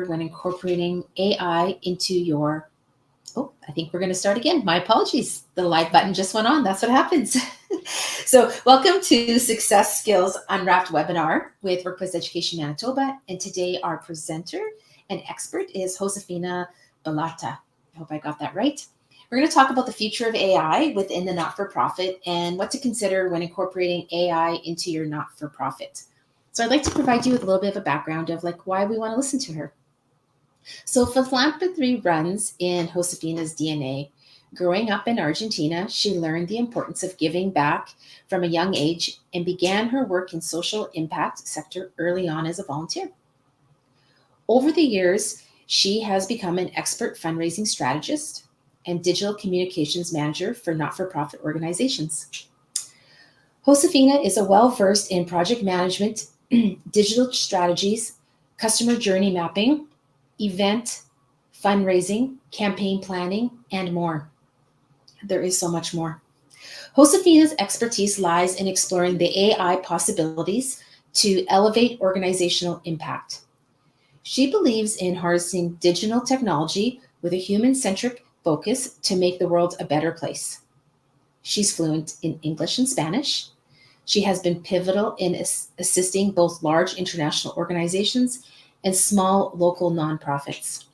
when incorporating AI into your. Oh, I think we're going to start again. My apologies. The live button just went on. That's what happens. So, welcome to Success Skills Unwrapped webinar with Workplace Education Manitoba. And today, our presenter and expert is Josefina Bilotta. I hope I got that right. We're going to talk about the future of AI within the not-for-profit and what to consider when incorporating AI into your not-for-profit. So I'd like to provide you with a little bit of a background of why we want to listen to her. So Philanthropy runs in Josefina's DNA. Growing up in Argentina, she learned the importance of giving back from a young age and began her work in social impact sector early on as a volunteer. Over the years, she has become an expert fundraising strategist and digital communications manager for not-for-profit organizations. Josefina is a well-versed in project management, digital strategies, customer journey mapping, event, fundraising, campaign planning, and more. There is so much more. Josefina's expertise lies in exploring the AI possibilities to elevate organizational impact. She believes in harnessing digital technology with a human-centric focus to make the world a better place. She's fluent in English and Spanish. She has been pivotal in assisting both large international organizations and small local nonprofits.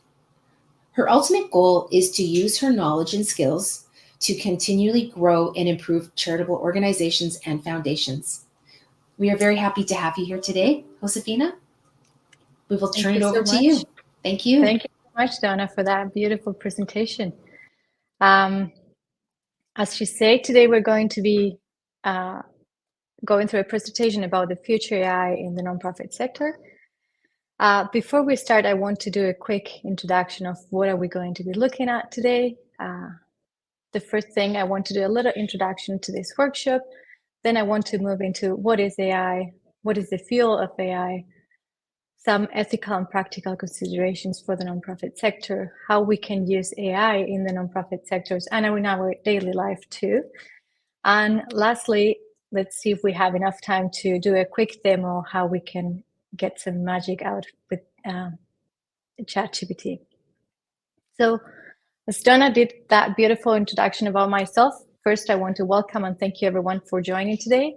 Her ultimate goal is to use her knowledge and skills to continually grow and improve charitable organizations and foundations. We are very happy to have you here today, Josefina. We will turn it over to you. Thank you. Thank you so much, Donna, for that beautiful presentation. As she said, today we're going to be going through a presentation about the future AI in the nonprofit sector. Before we start, I want to do a quick introduction of what are we going to be looking at today. The first thing, I want to do a little introduction to this workshop. Then I want to move into what is AI, what is the field of AI, some ethical and practical considerations for the nonprofit sector, how we can use AI in the nonprofit sectors and in our daily life too. And lastly, let's see if we have enough time to do a quick demo how we can get some magic out with ChatGPT. So as Donna did that beautiful introduction about myself, first I want to welcome and thank you everyone for joining today.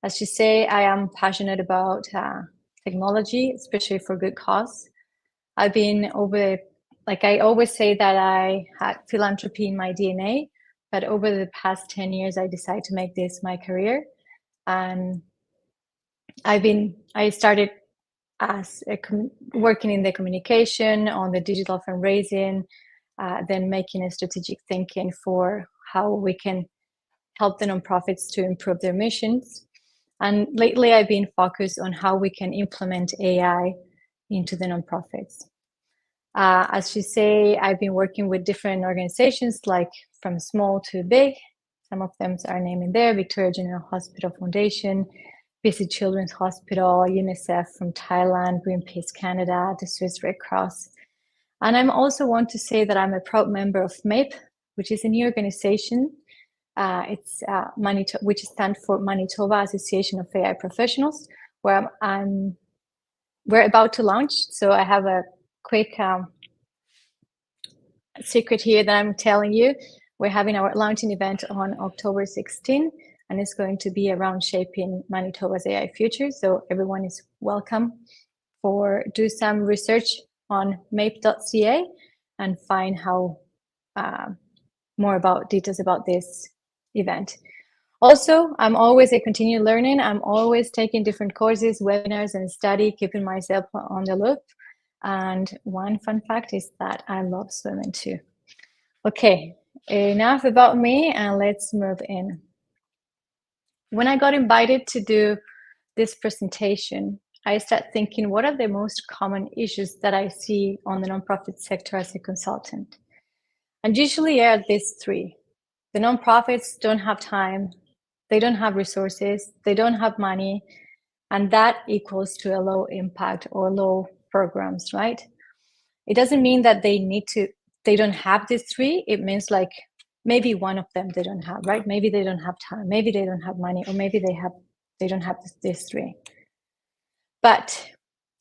As she say, I am passionate about technology, especially for good cause. I've been I always say that I had philanthropy in my DNA, but over the past 10 years, I decided to make this my career. And I started as working in the communication on the digital fundraising, then making a strategic thinking for how we can help the nonprofits to improve their missions. And lately, I've been focused on how we can implement AI into the nonprofits. As you say, I've been working with different organizations, like from small to big. Some of them are named in there: Victoria General Hospital Foundation, BC Children's Hospital, UNICEF from Thailand, Greenpeace Canada, the Swiss Red Cross. And I also want to say that I'm a proud member of MAPE, which is a new organization. It's Manitoba, which stands for Manitoba Association of AI Professionals, where we're about to launch. So I have a quick secret here that I'm telling you. We're having our launching event on October 16, and it's going to be around shaping Manitoba's AI future. So everyone is welcome for do some research on mape.ca and find how more about details about this event. Also, I'm always a continued learning. I'm always taking different courses, webinars, and study, keeping myself on the loop. And one fun fact is that I love swimming too. Okay, enough about me, and let's move in. When I got invited to do this presentation, I started thinking, what are the most common issues that I see on the nonprofit sector as a consultant? And usually there are these three. The nonprofits don't have time, they don't have resources, they don't have money, and that equals to a low impact or low programs, right? It doesn't mean that they don't have these three. It means like maybe one of them they don't have, right? Maybe they don't have time, maybe they don't have money, or maybe they don't have these three. But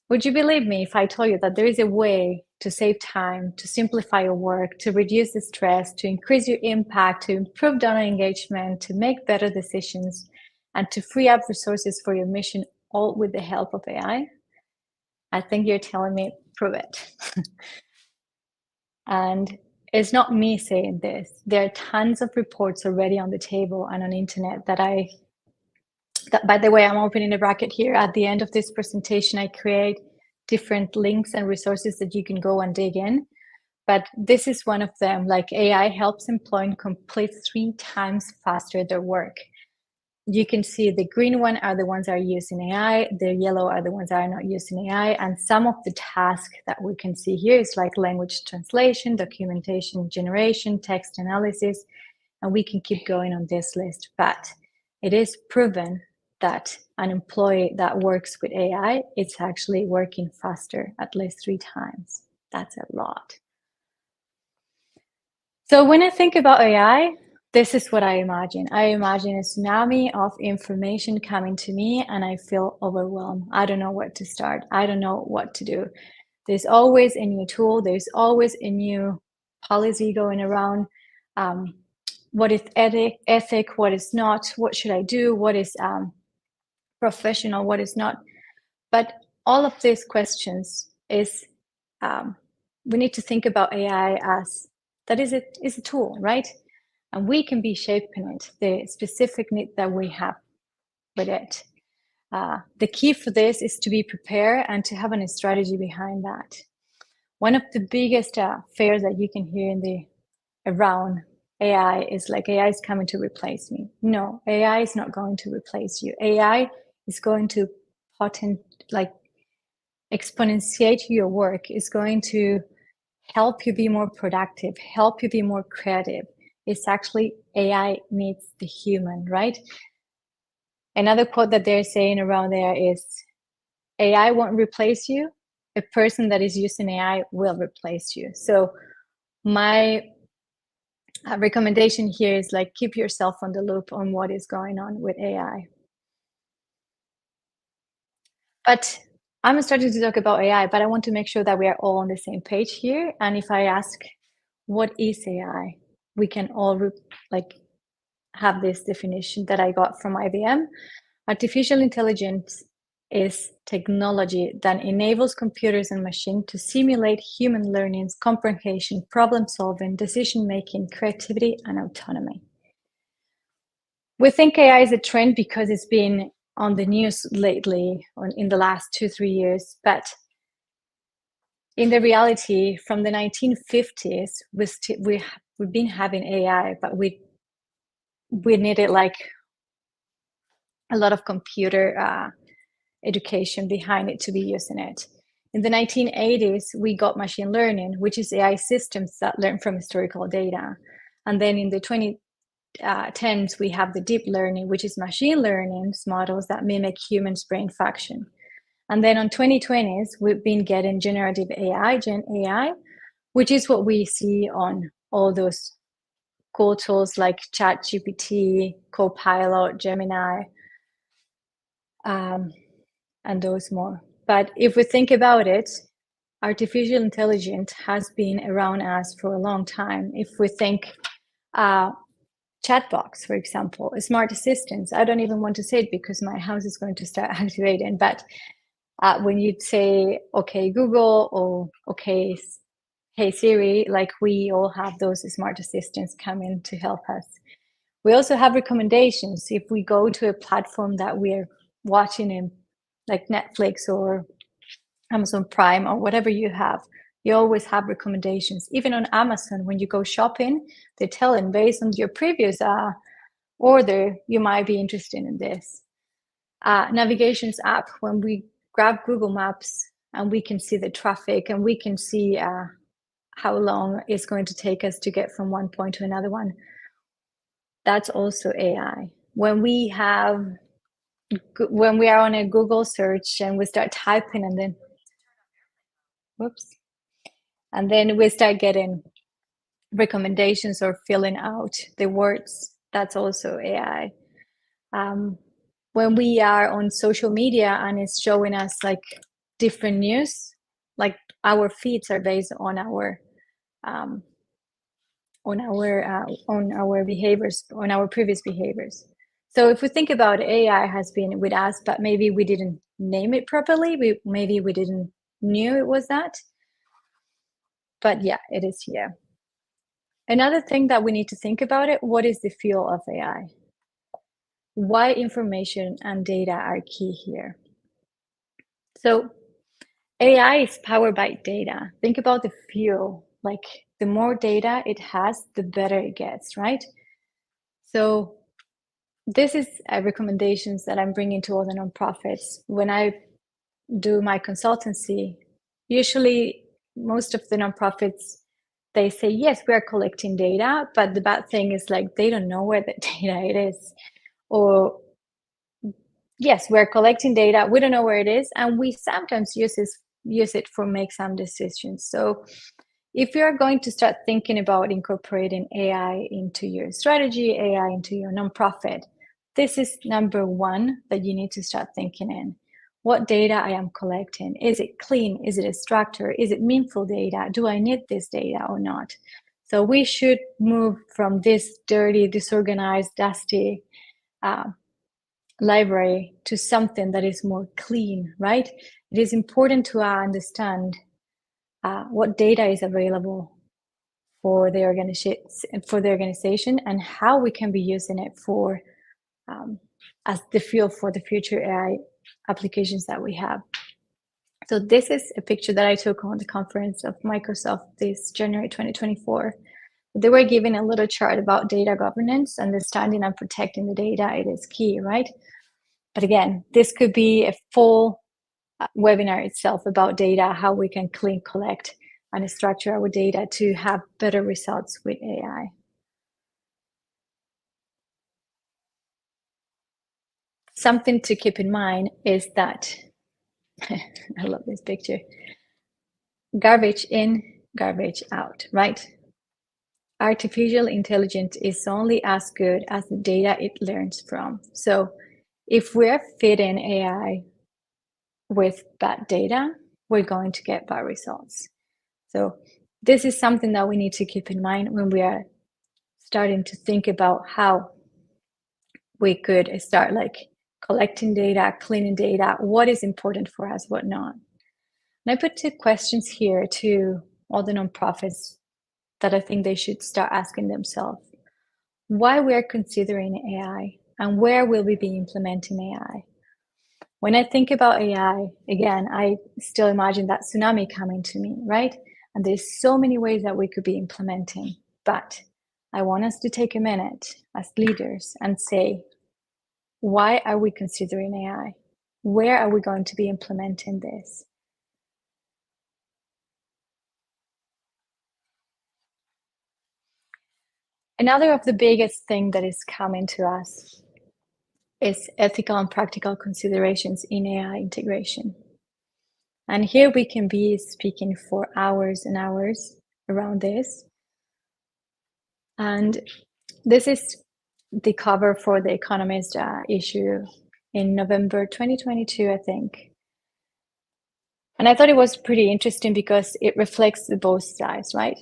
Would you believe me if I told you that there is a way to save time, to simplify your work, to reduce the stress, to increase your impact, to improve donor engagement, to make better decisions, and to free up resources for your mission, all with the help of AI? I think you're telling me, prove it. And it's not me saying this. There are tons of reports already on the table and on the internet that, by the way, I'm opening a bracket here. At the end of this presentation, I create different links and resources that you can go and dig in. But this is one of them. Like, AI helps employees complete 3 times faster their work. You can see the green one are the ones that are using AI, the yellow are the ones that are not using AI. And some of the tasks that we can see here is like language translation, documentation generation, text analysis, and we can keep going on this list. But it is proven that an employee that works with AI, it's actually working faster, at least 3 times. That's a lot. So when I think about AI, this is what I imagine. I imagine a tsunami of information coming to me and I feel overwhelmed. I don't know where to start. I don't know what to do. There's always a new tool. There's always a new policy going around. What is ethic? What is not? What should I do? What is professional? What is not? But all of these questions is, we need to think about AI as that is a tool, right? And we can be shaping it, the specific need that we have with it. The key for this is to be prepared and to have a strategy behind that. One of the biggest fears that you can hear around AI is like, AI is coming to replace me. No, AI is not going to replace you. AI is going to exponentiate your work, is going to help you be more productive, help you be more creative. It's actually AI needs the human, right? Another quote that they're saying around there is, AI won't replace you. A person that is using AI will replace you. So my recommendation here is like, keep yourself on the loop on what is going on with AI. But I'm starting to talk about AI, but I want to make sure that we are all on the same page here. And if I ask, what is AI? We can all have this definition that I got from IBM. Artificial intelligence is technology that enables computers and machines to simulate human learning, comprehension, problem solving, decision making, creativity, and autonomy. We think AI is a trend because it's been on the news lately, in the last 2-3 years, but in the reality, from the 1950s, we've been having AI, but we needed like a lot of computer education behind it to be using it. In the 1980s, we got machine learning, which is AI systems that learn from historical data. And then in the 2010s, we have the deep learning, which is machine learning models that mimic humans' brain function. And then on 2020s, we've been getting generative AI, Gen AI, which is what we see on all those cool tools like ChatGPT, Copilot, Gemini, and those more. But if we think about it, artificial intelligence has been around us for a long time. If we think chatbots, for example, smart assistants, I don't even want to say it because my house is going to start activating, but when you say, okay, Google, or okay, hey Siri, like we all have those smart assistants coming to help us. We also have recommendations. If we go to a platform that we're watching in, like Netflix or Amazon Prime or whatever you have, you always have recommendations. Even on Amazon, when you go shopping, they're telling, based on your previous order, you might be interested in this. Navigations app, when we grab Google Maps and we can see the traffic and we can see how long it's going to take us to get from one point to another one. That's also AI. When we are on a Google search and we start typing and then, and then we start getting recommendations or filling out the words, that's also AI. When we are on social media and it's showing us like different news, like our feeds are based on our behaviors, on our previous behaviors. So if we think about AI has been with us, but maybe we didn't name it properly. Maybe we didn't knew it was that. But yeah, it is here. Another thing that we need to think about it, what is the fuel of AI? Why information and data are key here? So AI is powered by data. Think about the fuel. Like the more data it has, the better it gets, right? So this is recommendations that I'm bringing to all the nonprofits. When I do my consultancy, usually most of the nonprofits, they say, yes, we are collecting data, but the bad thing is like they don't know where the data it is. Or yes, we're collecting data, we don't know where it is, and we sometimes use it for make some decisions. So if you're going to start thinking about incorporating AI into your strategy, AI into your nonprofit, this is number one that you need to start thinking in. What data I am collecting? Is it clean? Is it structured? Is it meaningful data? Do I need this data or not? So we should move from this dirty, disorganized, dusty library to something that is more clean, right? It is important to understand what data is available for the organization and how we can be using it for as the fuel for the future AI applications that we have. So this is a picture that I took on the conference of Microsoft this January 2024. They were given a little chart about data governance, understanding and protecting the data. It is key, right? But again, this could be a full webinar itself about data, how we can clean, collect, and structure our data to have better results with AI. Something to keep in mind is that, I love this picture, garbage in, garbage out, right? Artificial intelligence is only as good as the data it learns from. So if we're feeding AI with bad data, we're going to get bad results. So this is something that we need to keep in mind when we are starting to think about how we could start like collecting data, cleaning data, what is important for us, what not. And I put 2 questions here to all the nonprofits that I think they should start asking themselves. Why we are considering AI and where will we be implementing AI? When I think about AI, again, I still imagine that tsunami coming to me, right? And there's so many ways that we could be implementing, but I want us to take a minute as leaders and say, why are we considering AI? Where are we going to be implementing this? Another of the biggest thing that is coming to us is ethical and practical considerations in AI integration. And here we can be speaking for hours and hours around this. And this is the cover for The Economist issue in November 2022, I think. And I thought it was pretty interesting because it reflects both sides, right?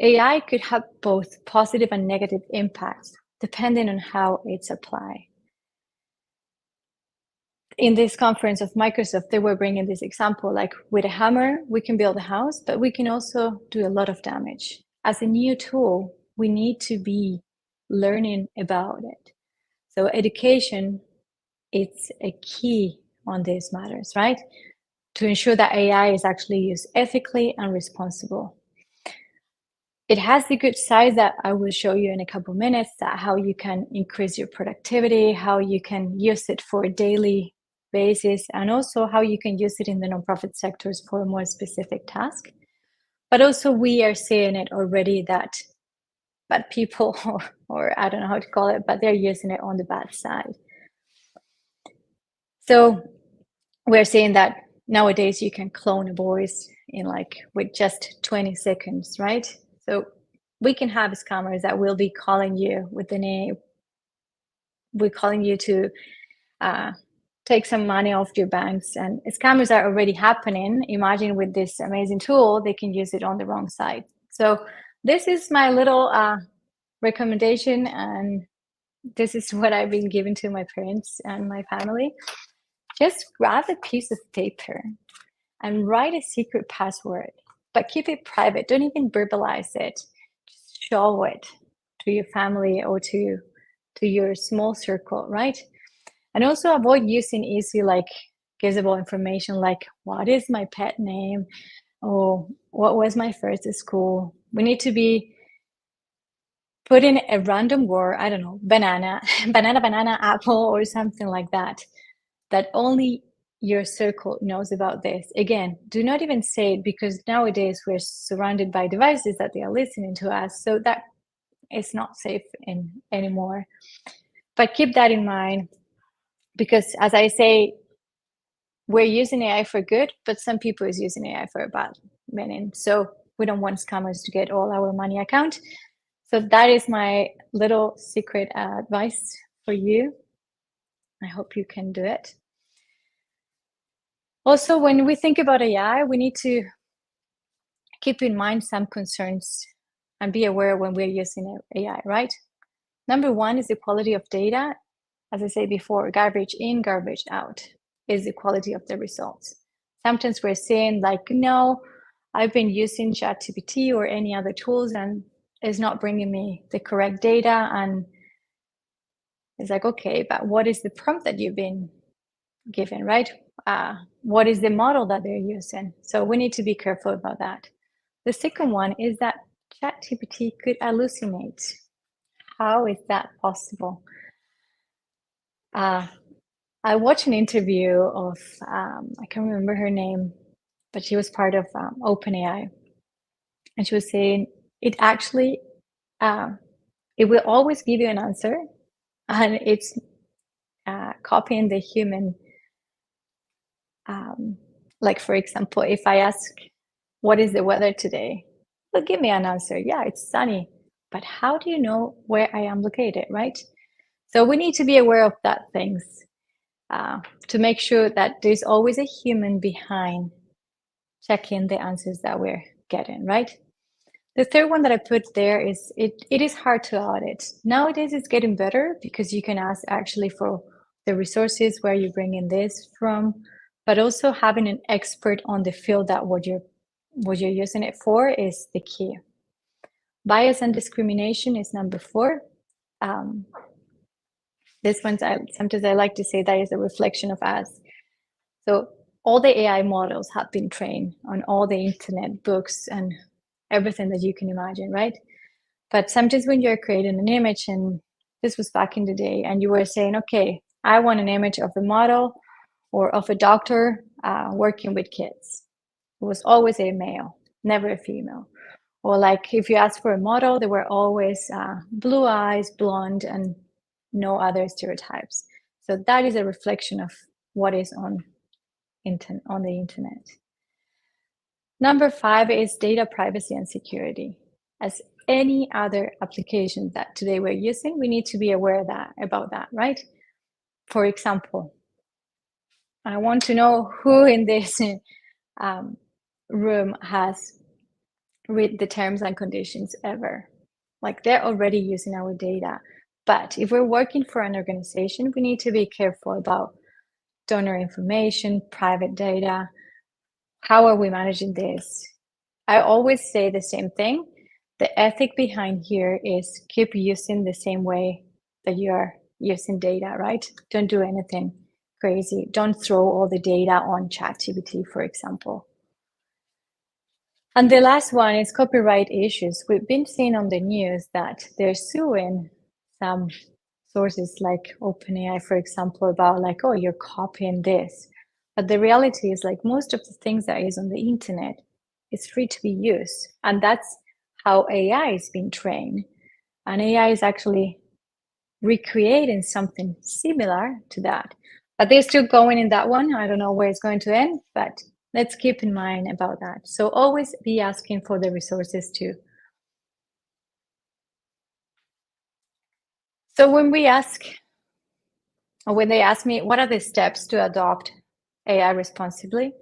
AI could have both positive and negative impacts depending on how it's applied. In this conference of Microsoft, they were bringing this example, like with a hammer, we can build a house, but we can also do a lot of damage. As a new tool, we need to be learning about it. So education, it's a key on these matters, right? To ensure that AI is actually used ethically and responsible. It has the good side that I will show you in a couple minutes, that how you can increase your productivity, how you can use it for a daily basis, and also how you can use it in the nonprofit sectors for a more specific task. But also we are seeing it already that bad people, or I don't know how to call it, but they're using it on the bad side. So we're seeing that nowadays you can clone a voice in with just 20 seconds, right? So we can have scammers that will be calling you with the name, we're calling you to take some money off your banks, and scammers are already happening. Imagine with this amazing tool, they can use it on the wrong side. So this is my little recommendation, and this is what I've been giving to my parents and my family. Just grab a piece of paper and write a secret password, but keep it private. Don't even verbalize it. Just show it to your family or to your small circle, right? And also avoid using easy, like guessable information, like what is my pet name or what was my first school. We need to be putting a random word, I don't know, banana, banana, apple, or something like that, that only your circle knows about this. Again, do not even say it, because nowadays we're surrounded by devices that they are listening to us. So that is not safe anymore. But keep that in mind, because as I say, we're using AI for good, but some people is using AI for bad meaning. So we don't want scammers to get all our money account. So that is my little secret advice for you. I hope you can do it. Also, when we think about AI, we need to keep in mind some concerns and be aware when we're using AI, right? Number one is the quality of data. As I said before, garbage in, garbage out is the quality of the results. Sometimes we're saying like, no, I've been using ChatGPT or any other tools and it's not bringing me the correct data. And it's like, okay, but what is the prompt that you've been given, right? What is the model that they're using? So we need to be careful about that. The second one is that ChatGPT could hallucinate. How is that possible? I watched an interview of, I can't remember her name, but she was part of OpenAI. And she was saying it actually, it will always give you an answer, and it's copying the human. Like, for example, if I ask, what is the weather today? It'll give me an answer. Yeah, it's sunny. But how do you know where I am located, right? So we need to be aware of that things to make sure that there's always a human behind checking the answers that we're getting, right? The third one that I put there is it is hard to audit. Nowadays, it's getting better because you can ask actually for the resources where you're bringing this from, but also having an expert on the field that what you're using it for is the key. Bias and discrimination is number 4. This one, sometimes I like to say that is a reflection of us. So all the AI models have been trained on all the internet books and everything that you can imagine, right? But sometimes when you're creating an image, and this was back in the day, and you were saying, okay, I want an image of a model or of a doctor working with kids. It was always a male, never a female. Or like if you ask for a model, they were always blue eyes, blonde, and no other stereotypes. So that is a reflection of what is on the internet. Number 5 is data privacy and security. As any other application that today we're using, we need to be aware about that, right? For example, I want to know who in this room has read the terms and conditions ever. Like, they're already using our data. But if we're working for an organization, we need to be careful about donor information, private data. How are we managing this? I always say the same thing. The ethic behind here is keep using the same way that you are using data, right? Don't do anything crazy. Don't throw all the data on ChatGPT, for example. And the last one is copyright issues. We've been seeing on the news that they're suing some sources like OpenAI, for example, about like, oh, you're copying this. But the reality is, like, most of the things that is on the internet is free to be used. And that's how AI is being trained. And AI is actually recreating something similar to that. But they're still going in that one. I don't know where it's going to end, but let's keep in mind about that. So always be asking for the resources too. So when we ask, when they ask me what are the steps to adopt AI responsibly,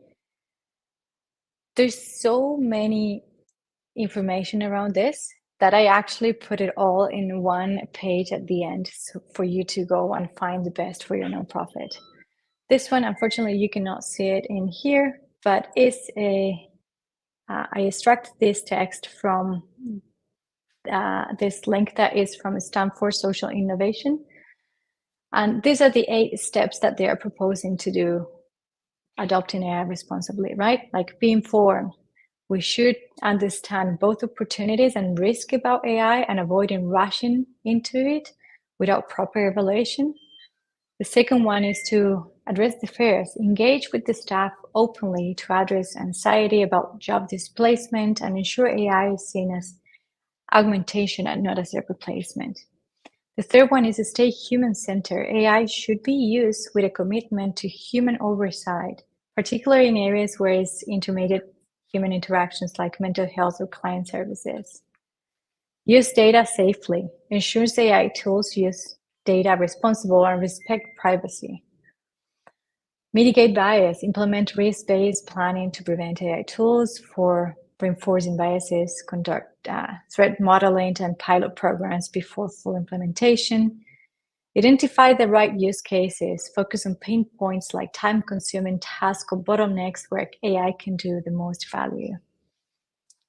there's so many information around this that I actually put it all in one page at the end, so for you to go and find the best for your nonprofit. This one, unfortunately, you cannot see it in here, but it's I extract this text from this link that is from Stanford Social Innovation. And these are the 8 steps that they are proposing to do adopting AI responsibly, right? Like, be informed. We should understand both opportunities and risk about AI and avoiding rushing into it without proper evaluation. The second one is to address the fears, engage with the staff openly to address anxiety about job displacement and ensure AI is seen as augmentation and not as a replacement. The third one is to stay human-centered. AI should be used with a commitment to human oversight, particularly in areas where it's intermediate human interactions like mental health or client services. Use data safely. Ensures AI tools use data responsible and respect privacy. Mitigate bias. Implement risk-based planning to prevent AI tools for reinforcing biases. Conduct threat modeling and pilot programs before full implementation. Identify the right use cases. Focus on pain points like time-consuming tasks or bottlenecks where AI can do the most value.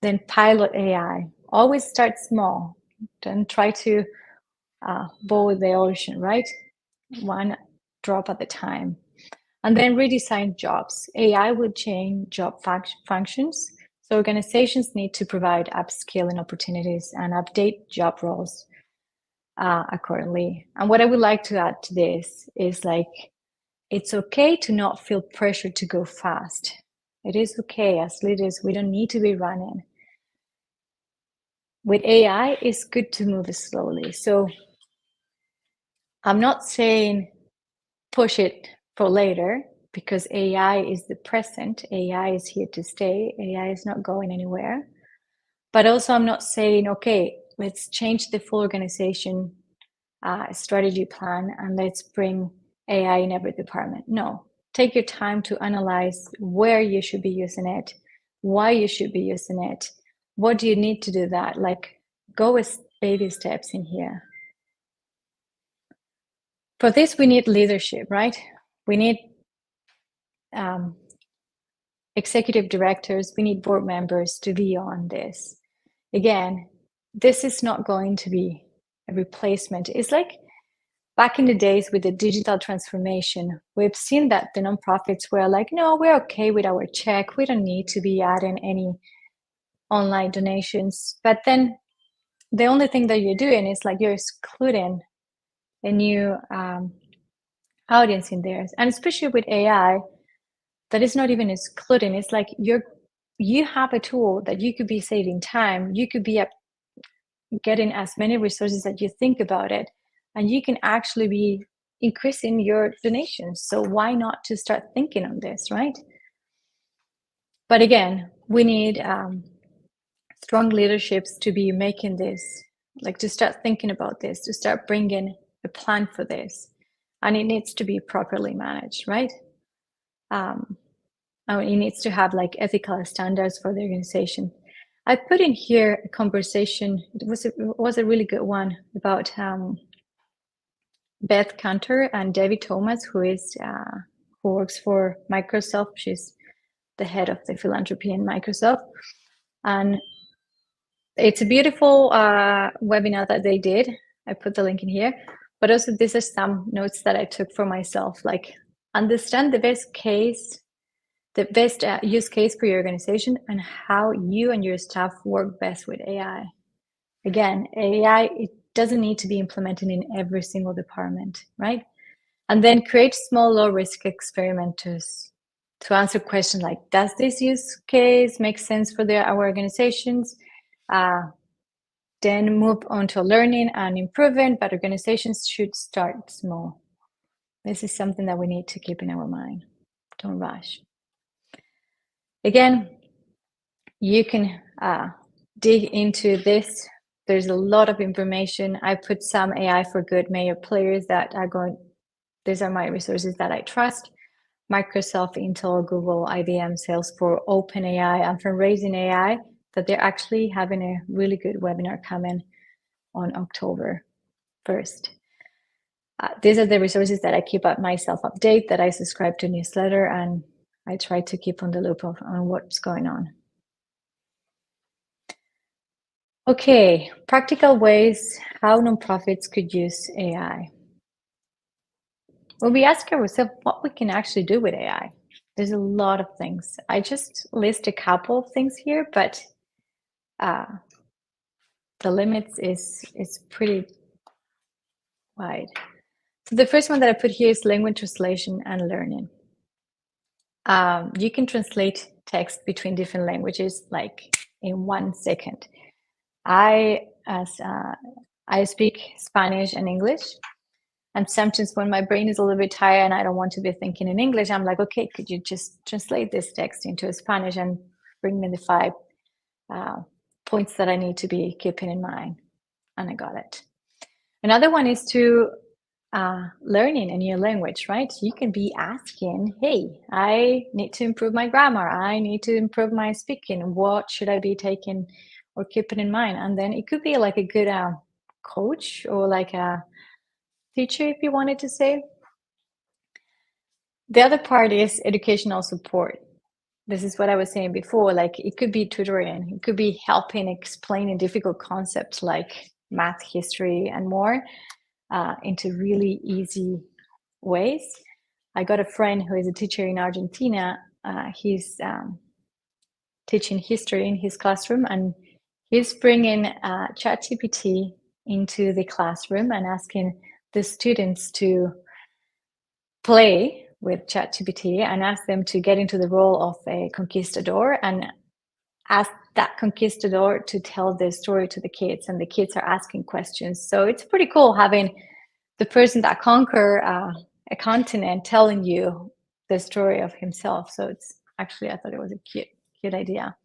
Then pilot AI. Always start small. Don't try to boil the ocean, right? One drop at a time. And then redesign jobs. AI will change job functions. So organizations need to provide upskilling opportunities and update job roles accordingly. And what I would like to add to this is, like, it's okay to not feel pressure to go fast. It is okay. As leaders, we don't need to be running. With AI, it's good to move slowly. So I'm not saying push it for later, because AI is the present. AI is here to stay. AI is not going anywhere. But also, I'm not saying, okay, let's change the full organization strategy plan and let's bring AI in every department. No, take your time to analyze where you should be using it, why you should be using it, what do you need to do that. Like, go with baby steps in here. For this, we need leadership, right? We need executive directors, we need board members to be on this. Again, this is not going to be a replacement. It's like back in the days with the digital transformation, we've seen that the nonprofits were like, no, we're okay with our check. We don't need to be adding any online donations. But then the only thing that you're doing is like you're excluding a new audience in there. And especially with AI, that is not even excluding. It's like you have a tool that you could be saving time. You could be getting as many resources that you think about it, and you can actually be increasing your donations. So why not to start thinking on this, right? But again, we need strong leaderships to be making this, like to start thinking about this, to start bringing a plan for this. And it needs to be properly managed, right? It needs to have like ethical standards for the organization. I put in here a conversation. It was a really good one about Beth Cantor and Debbie Thomas, who works for Microsoft. She's the head of the philanthropy in Microsoft, and it's a beautiful webinar that they did. I put the link in here, but also these are some notes that I took for myself. Like, understand the best use case for your organization and how you and your staff work best with AI. Again, AI, it doesn't need to be implemented in every single department, right? And then create small, low-risk experiments to answer questions like, does this use case make sense for our organizations? Then move on to learning and improving, but organizations should start small. This is something that we need to keep in our mind. Don't rush. Again, you can dig into this. There's a lot of information. I put some AI for Good Mayor players that are going These are my resources that I trust: Microsoft, Intel, Google, IBM, Salesforce, OpenAI, and Fundraising AI, that they're actually having a really good webinar coming on October 1st. These are the resources that I keep up myself update, that I subscribe to newsletter, and I try to keep on the loop on what's going on. Okay, practical ways how nonprofits could use AI. When we ask ourselves what we can actually do with AI, there's a lot of things. I just list a couple of things here, but the limits is pretty wide. So the first one that I put here is language translation and learning. You can translate text between different languages like in 1 second. I speak Spanish and English, and sometimes when my brain is a little bit tired and I don't want to be thinking in English, I'm like, okay, could you just translate this text into Spanish and bring me the 5 points that I need to be keeping in mind? And I got it. Another one is to learning a new language, right? You can be asking, hey, I need to improve my grammar. I need to improve my speaking. What should I be taking or keeping in mind? And then it could be like a good coach or like a teacher, if you wanted to say. The other part is educational support. This is what I was saying before. Like, it could be tutoring. It could be helping explaining difficult concepts like math, history, and more into really easy ways. I got a friend who is a teacher in Argentina. He's teaching history in his classroom, and he's bringing ChatGPT into the classroom and asking the students to play with ChatGPT and ask them to get into the role of a conquistador and ask that conquistador to tell the story to the kids, and the kids are asking questions. So it's pretty cool having the person that conquer a continent telling you the story of himself. So it's actually, I thought it was a cute idea.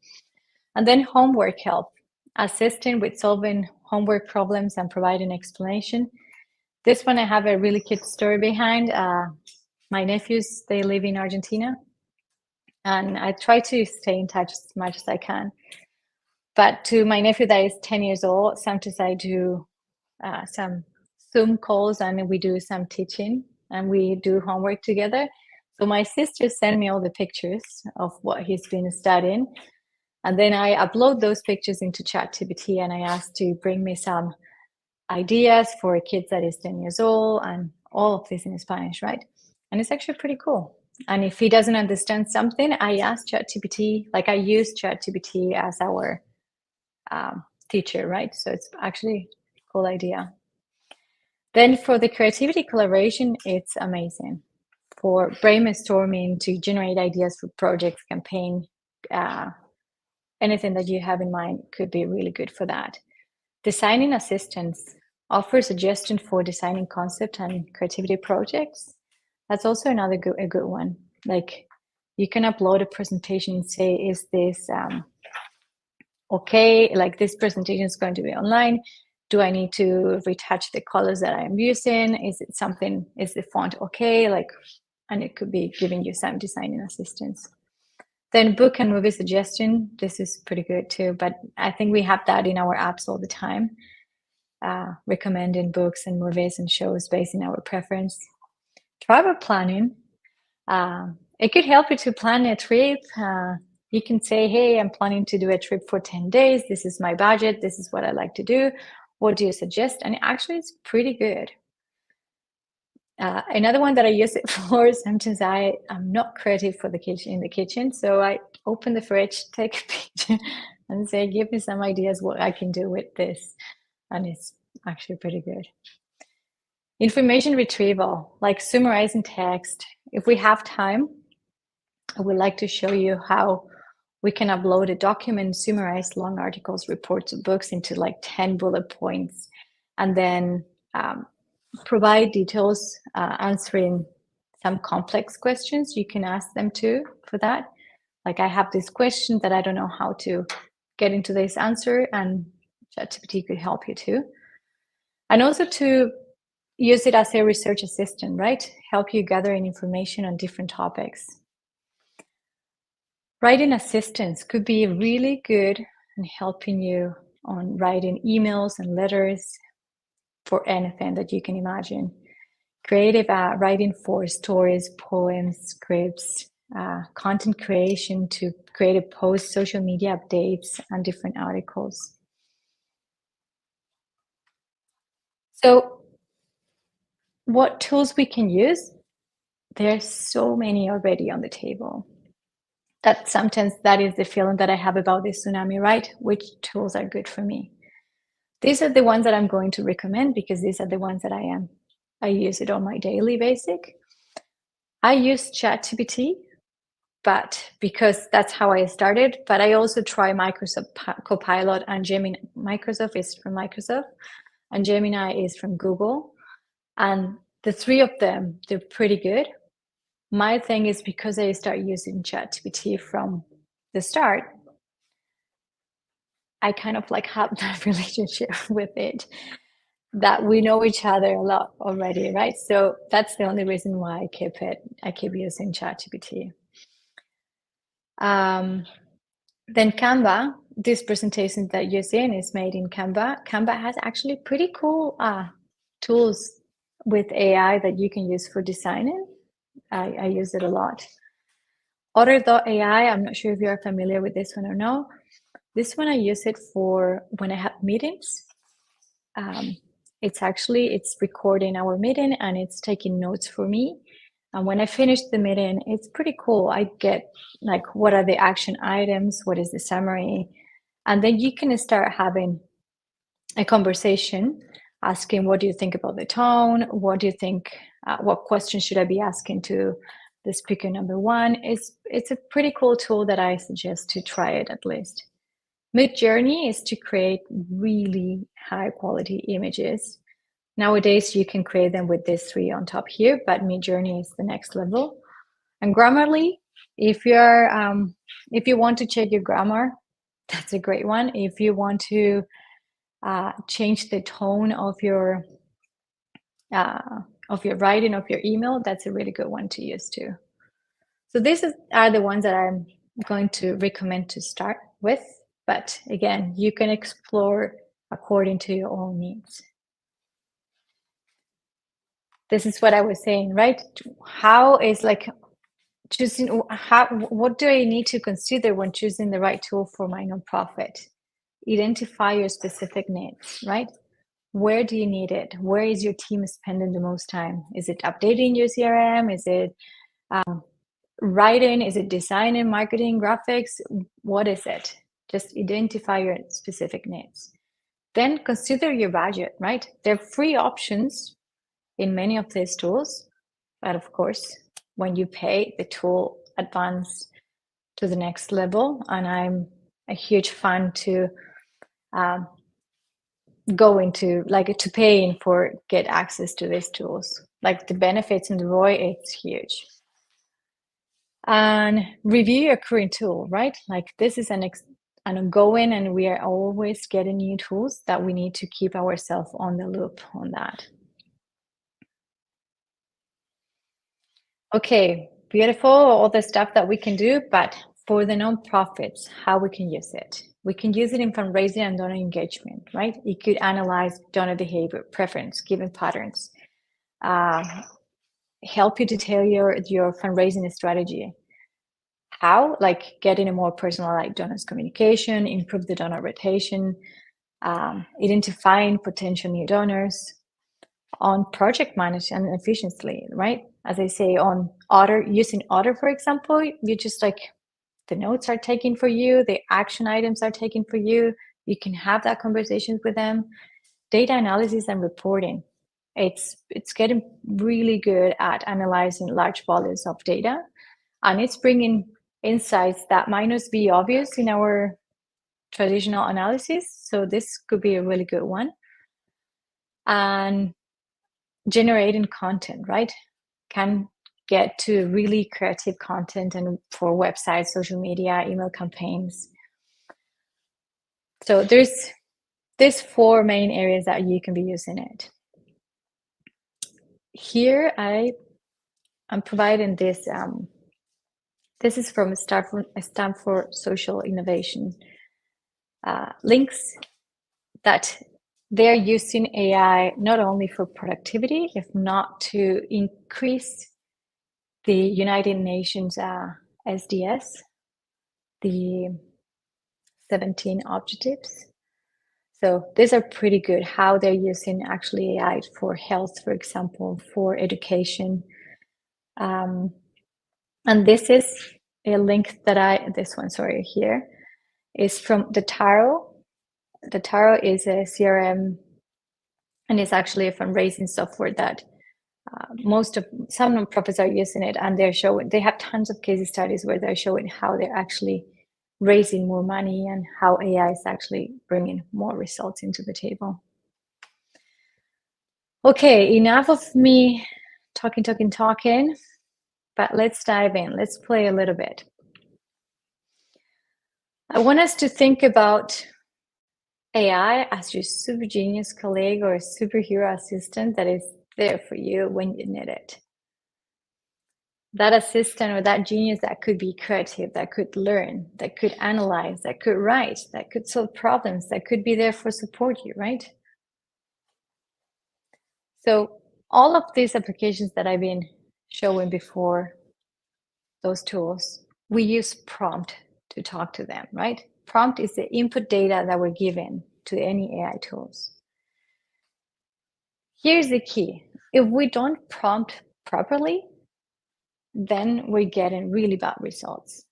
And then homework help, assisting with solving homework problems and providing explanation. This one I have a really cute story behind. My nephews, they live in Argentina, and I try to stay in touch as much as I can. But to my nephew that is 10 years old, sometimes I do some Zoom calls and we do some teaching and we do homework together. So my sister sent me all the pictures of what he's been studying. And then I upload those pictures into ChatGPT and I ask to bring me some ideas for kids that is 10 years old, and all of this in Spanish, right? And it's actually pretty cool. And if he doesn't understand something, I ask ChatGPT, like I use ChatGPT as our teacher, right? So it's actually a cool idea. Then for the creativity collaboration, it's amazing. For brainstorming, to generate ideas for projects, campaign, anything that you have in mind could be really good for that. Designing assistance, offer suggestions for designing concept and creativity projects. That's also another a good one. Like, you can upload a presentation and say, is this okay? Like, this presentation is going to be online. Do I need to retouch the colors that I'm using? Is it something, is the font okay? Like, and it could be giving you some designing assistance. Then book and movie suggestion. This is pretty good too, but I think we have that in our apps all the time, recommending books and movies and shows based on our preference. Travel planning. It could help you to plan a trip. You can say, hey, I'm planning to do a trip for 10 days. This is my budget. This is what I like to do. What do you suggest? And actually, it's pretty good. Another one that I use it for, sometimes I am not creative for the kitchen in the kitchen. So I open the fridge, take a picture and say, give me some ideas what I can do with this. And it's actually pretty good. Information retrieval, like summarizing text. If we have time, I would like to show you how we can upload a document, summarize long articles, reports, books into like 10 bullet points, and then provide details answering some complex questions. You can ask them too for that. Like, I have this question that I don't know how to get into this answer, and ChatGPT could help you too. And also to use it as a research assistant, right? Help you gathering information on different topics. Writing assistants could be really good in helping you on writing emails and letters for anything that you can imagine. Creative writing for stories, poems, scripts, content creation to creative posts, social media updates, and different articles. So what tools we can use? There's so many already on the table. That sometimes that is the feeling that I have about this tsunami, right? Which tools are good for me? These are the ones that I'm going to recommend because these are the ones that I use it on my daily basic. I use ChatGPT, but because that's how I started. But I also try Microsoft Copilot and Gemini. Microsoft is from Microsoft, and Gemini is from Google. And the three of them, they're pretty good. My thing is because I started using ChatGPT from the start, I kind of like have that relationship with it, that we know each other a lot already, right? So that's the only reason why I keep using ChatGPT. Then Canva, this presentation that you're seeing is made in Canva. Canva has actually pretty cool tools with AI that you can use for designing. I use it a lot. Otter.ai, I'm not sure if you're familiar with this one or no. This one I use it for when I have meetings. It's recording our meeting and it's taking notes for me. And when I finish the meeting, it's pretty cool. I get like, what are the action items? What is the summary? And then you can start having a conversation, asking, what do you think about the tone? What do you think? What questions should I be asking to the speaker number one? It's a pretty cool tool that I suggest to try it at least. Midjourney is to create really high quality images. Nowadays, you can create them with these three on top here, but Midjourney is the next level. And Grammarly, if you want to check your grammar, that's a great one. If you want to change the tone of your writing of your email, that's a really good one to use too. So these are the ones that I'm going to recommend to start with. But again, you can explore according to your own needs. This is what I was saying, right? How is like choosing, what do I need to consider when choosing the right tool for my nonprofit? Identify your specific needs, right? Where do you need it? Where is your team spending the most time? Is it updating your CRM? Is it writing? Is it designing, marketing, graphics? What is it? Just identify your specific needs. Then consider your budget, right? There are free options in many of these tools, but of course, when you pay, the tool advance to the next level. And I'm a huge fan to go into to paying for get access to these tools. Like the benefits and the ROI, it's huge. And review your current tool, right? Like this is an ongoing, and we are always getting new tools that we need to keep ourselves on the loop on that. Okay, beautiful, all the stuff that we can do, but for the nonprofits, how we can use it. We can use it in fundraising and donor engagement, right? It could analyze donor behavior, preference, giving patterns, help you detail your fundraising strategy. How? Like getting a more personalized donors communication, improve the donor rotation, identifying potential new donors, on project management and efficiently, right? As I say, on Otter, using Otter, for example, you just like the notes are taken for you, the action items are taken for you. You can have that conversation with them. Data analysis and reporting. It's getting really good at analyzing large volumes of data, and it's bringing insights that might not be obvious in our traditional analysis. So this could be a really good one. And generating content, right? Can get to really creative content and for websites, social media, email campaigns. So there's 4 main areas that you can be using it. here I'm providing this. This is from Stanford Social Innovation links that they're using AI not only for productivity, if not to increase the United Nations SDS, the 17 objectives. So these are pretty good, how they're using actually AI for health, for example, for education. And this is a link that here is from the Taro. The Taro is a CRM, and it's actually a fundraising software that some nonprofits are using it, and they have tons of case studies where they're showing how they're actually raising more money and how AI is actually bringing more results into the table. Okay, enough of me talking, but let's dive in. Let's play a little bit. I want us to think about AI as your super genius colleague or superhero assistant that is there for you when you need it. That assistant or that genius that could be creative, that could learn, that could analyze, that could write, that could solve problems, that could be there for support you, right? So all of these applications that I've been showing before, those tools, we use prompt to talk to them, right? Prompt is the input data that we're given to any AI tools. Here's the key. If we don't prompt properly, then we're getting really bad results.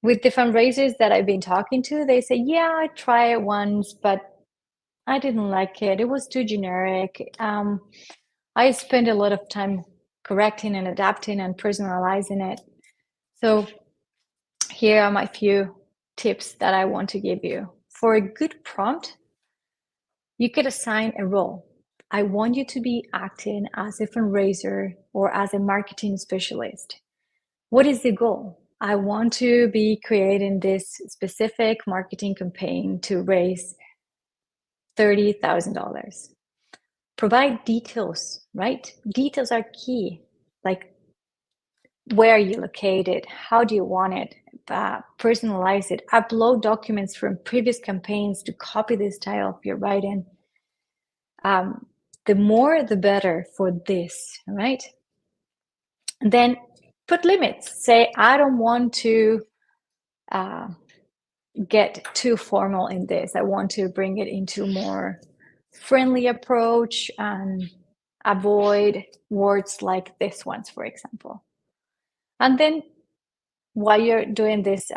With the fundraisers that I've been talking to, they say, yeah, I tried it once, but I didn't like it. It was too generic. I spent a lot of time correcting and adapting and personalizing it. So here are my few tips that I want to give you. For a good prompt, you could assign a role. I want you to be acting as a fundraiser or as a marketing specialist. What is the goal? I want to be creating this specific marketing campaign to raise $30,000. Provide details, right? Details are key, like where are you located? How do you want it? Personalize it. Upload documents from previous campaigns to copy the style of your writing. The more, the better for this, right? And then put limits. Say, I don't want to get too formal in this. I want to bring it into a more friendly approach and avoid words like this ones, for example. And then while you're doing this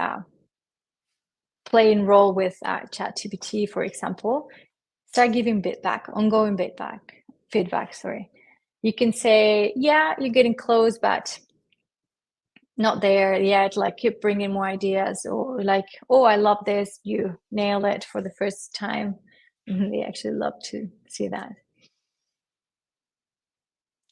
playing role with ChatGPT, for example, start giving ongoing feedback. You can say, yeah, you're getting close, but not there yet. Like, keep bringing more ideas, or like, oh, I love this. You nail it for the first time. They actually love to see that.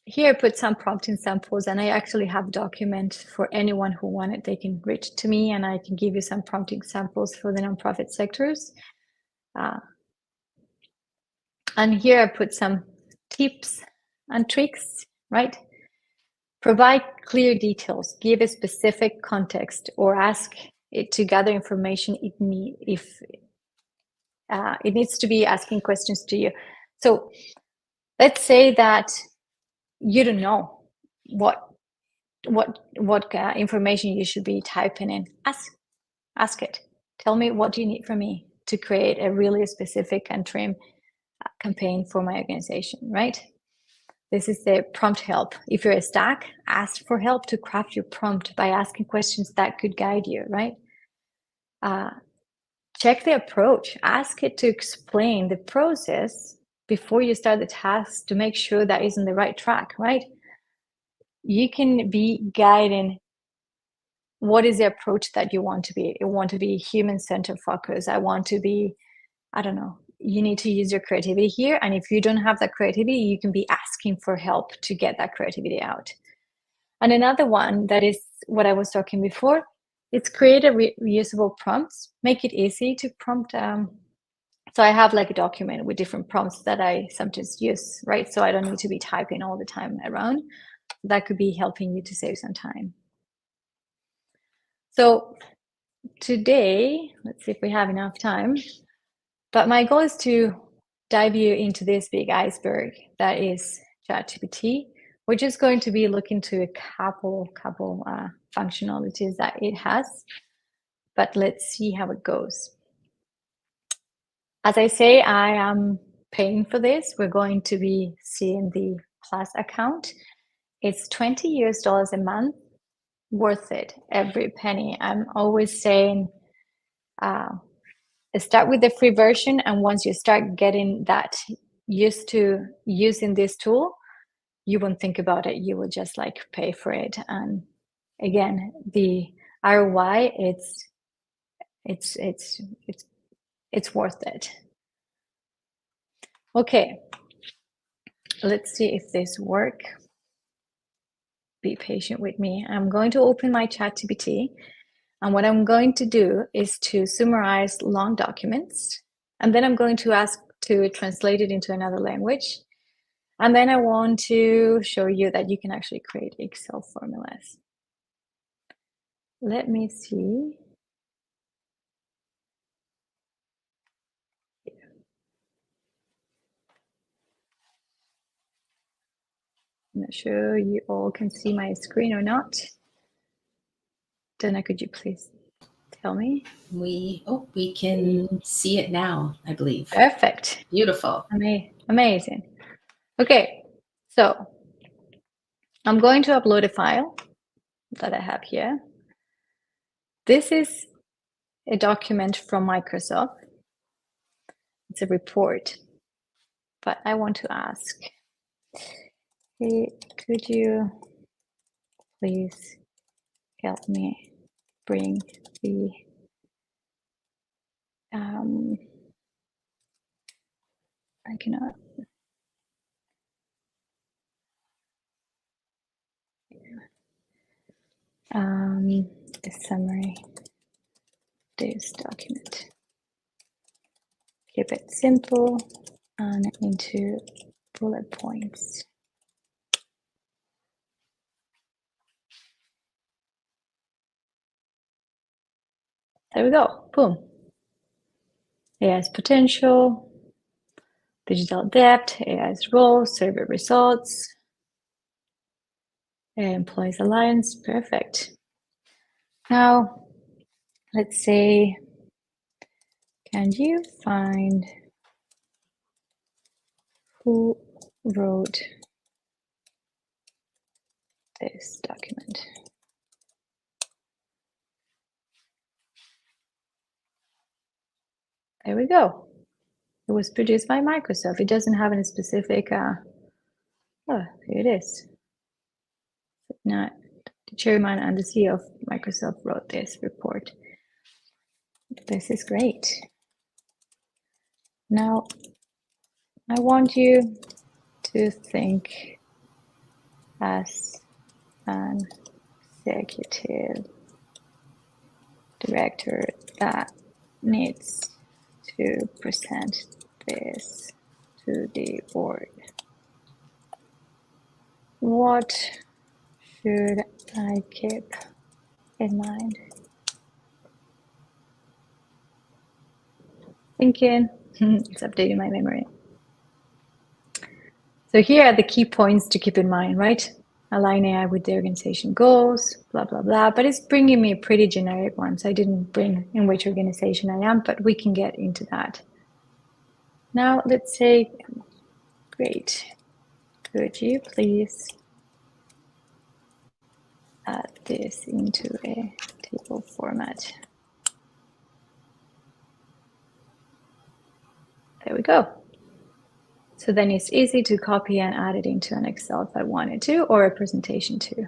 Here I put some prompting samples, and I actually have documents for anyone who wanted. They can reach to me, and I can give you some prompting samples for the nonprofit sectors. And here I put some tips and tricks, right? Provide clear details, give a specific context, or ask it to gather information if it needs to be asking questions to you. So let's say that you don't know what information you should be typing in. Ask it. Tell me, what do you need from me to create a really specific and trim campaign for my organization, right? This is the prompt help. If you're a stack, ask for help to craft your prompt by asking questions that could guide you, right? Check the approach. Ask it to explain the process before you start the task to make sure that is on the right track, right? You can be guiding what is the approach that you want to be. You want to be human-centered focus. I want to be, I don't know, you need to use your creativity here. And if you don't have that creativity, you can be asking for help to get that creativity out. And another one that is what I was talking before, it's create a reusable prompts. Make it easy to prompt So I have like a document with different prompts that I sometimes use, right? So I don't need to be typing all the time around. That could be helping you to save some time. So today, let's see if we have enough time, but my goal is to dive you into this big iceberg that is ChatGPT. We're just going to be looking to a couple functionalities that it has, but let's see how it goes. As I say, I am paying for this. We're going to be seeing the Plus account. It's $20 a month, worth it, every penny. I'm always saying, start with the free version, and once you start getting that used to using this tool, you won't think about it. You will just like pay for it. And again, the ROI, it's worth it. Okay, let's see if this works. Be patient with me. I'm going to open my ChatGPT, and what I'm going to do is to summarize long documents, and then I'm going to ask to translate it into another language. And then I want to show you that you can actually create Excel formulas. Let me see. I'm not sure you all can see my screen or not. Dana, could you please tell me? We can see it now, I believe. Perfect. Beautiful. Amazing. Okay, so I'm going to upload a file that I have here. This is a document from Microsoft. It's a report, but I want to ask, hey, could you please help me bring the I cannot. The summary, this document. Keep it simple and into bullet points. There we go. Boom. AI's potential, digital depth, AI's role, survey results, employees alliance. Perfect. Now, let's say, can you find who wrote this document? There we go. It was produced by Microsoft. It doesn't have any specific, oh, here it is. Not the chairman and the CEO of Microsoft wrote this report. This is great. Now, I want you to think as an executive director that needs to present this to the board. What should I keep in mind? Thinking, it's updating my memory. So here are the key points to keep in mind, right? Align AI with the organization goals, blah, blah, blah. But it's bringing me pretty generic ones. I didn't bring in which organization I am, but we can get into that. Now, let's say, great. Could you please add this into a table format? There we go. So then it's easy to copy and add it into an Excel if I wanted to, or a presentation too.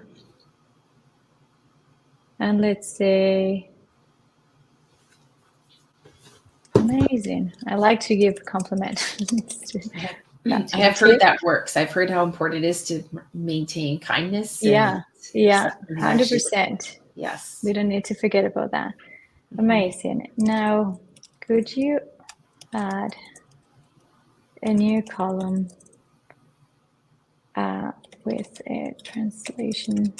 And let's say, amazing. I like to give a compliment. I've heard that works. I've heard how important it is to maintain kindness. Yeah, 100%. Yes. We don't need to forget about that. Amazing. Now, could you add a new column with a translation